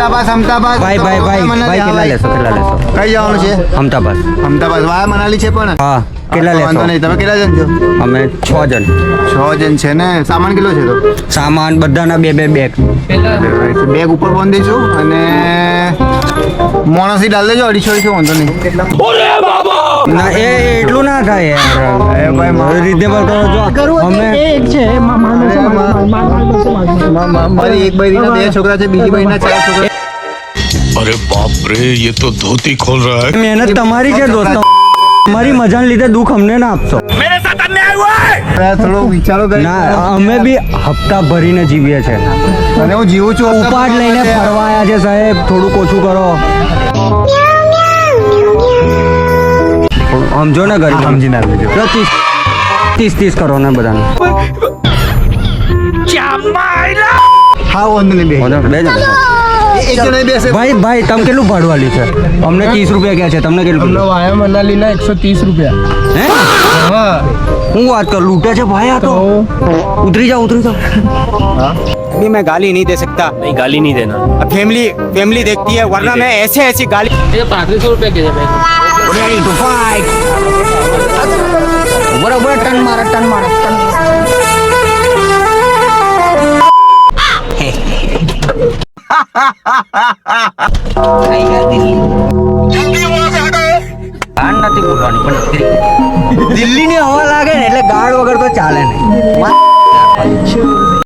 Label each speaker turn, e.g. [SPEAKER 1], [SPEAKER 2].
[SPEAKER 1] અમદાવાદ
[SPEAKER 2] ભાઈ કેટલા લેશો
[SPEAKER 1] કઈ જવાનું છે?
[SPEAKER 2] અમદાવાદ
[SPEAKER 1] વાયા મનાલી છે પણ
[SPEAKER 2] હા કેટલા લેશો?
[SPEAKER 1] વાંધો નહીં. તમે કેટલા જણ છો?
[SPEAKER 2] અમે 6 જણ.
[SPEAKER 1] 6 જણ છે ને. સામાન કેટલો છે તો?
[SPEAKER 2] સામાન બધાના 2 બેગ.
[SPEAKER 1] બેગ ઉપર બાંધી દઈશું અને મોણસી ડાલ દેજો 250 વાંધો નહીં.
[SPEAKER 2] ના એ એટલું ના થાય યાર.
[SPEAKER 1] ભાઈ
[SPEAKER 2] રીઝનેબલ કરો છો. અમે
[SPEAKER 1] મારી એક બહેરીના 2 છોકરા છે, બીજી બહેરીના 4 છોકરા.
[SPEAKER 3] अरे बाप रे ये तो धोती खोल रहा है.
[SPEAKER 2] મહેનત તમારી છે દોસ્તો. તમારી મજાને લીધે દુઃખ અમને ના આપશો.
[SPEAKER 1] થોડો વિચારો કરી.
[SPEAKER 2] ના અમે બી હપ્તા ભરીને જીવીએ છે.
[SPEAKER 1] અને હું જીવું છું.
[SPEAKER 2] ઉપાડ લઈને ફરવાયા છે સાહેબ, થોડુંક ઓછું કરો. સમજો ને ગરીબ
[SPEAKER 1] સમજી ના લેજો.
[SPEAKER 2] 30 કરો ને બધાને.
[SPEAKER 1] હા વાંધો નહીં.
[SPEAKER 2] બે જણ.
[SPEAKER 1] એક જણ બેસે.
[SPEAKER 2] ભાઈ તમે કેટલું ભાડું આલ્યું છે? અમને 30 રૂપિયા કહે છે, તમને કેટલું?
[SPEAKER 4] વાયા મનાલીના 130 રૂપિયા.
[SPEAKER 2] હે હું વાત કરું, લૂંટે છે ભાઈ આ તો. ઉતરી જાઓ.
[SPEAKER 5] अभी मैं गाली नहीं दे सकता.
[SPEAKER 6] नहीं गाली नहीं देना.
[SPEAKER 5] फैमिली देखती है वरना मैं ऐसे गाली.
[SPEAKER 6] ये 3500 रुपए के है.
[SPEAKER 2] Ready to fight. બરાબર ટન મારે. ગાળ નથી બોલવાની પણ દિલ્હીની હવા લાગે ને એટલે ગાળ વગર તો ચાલે નહીં.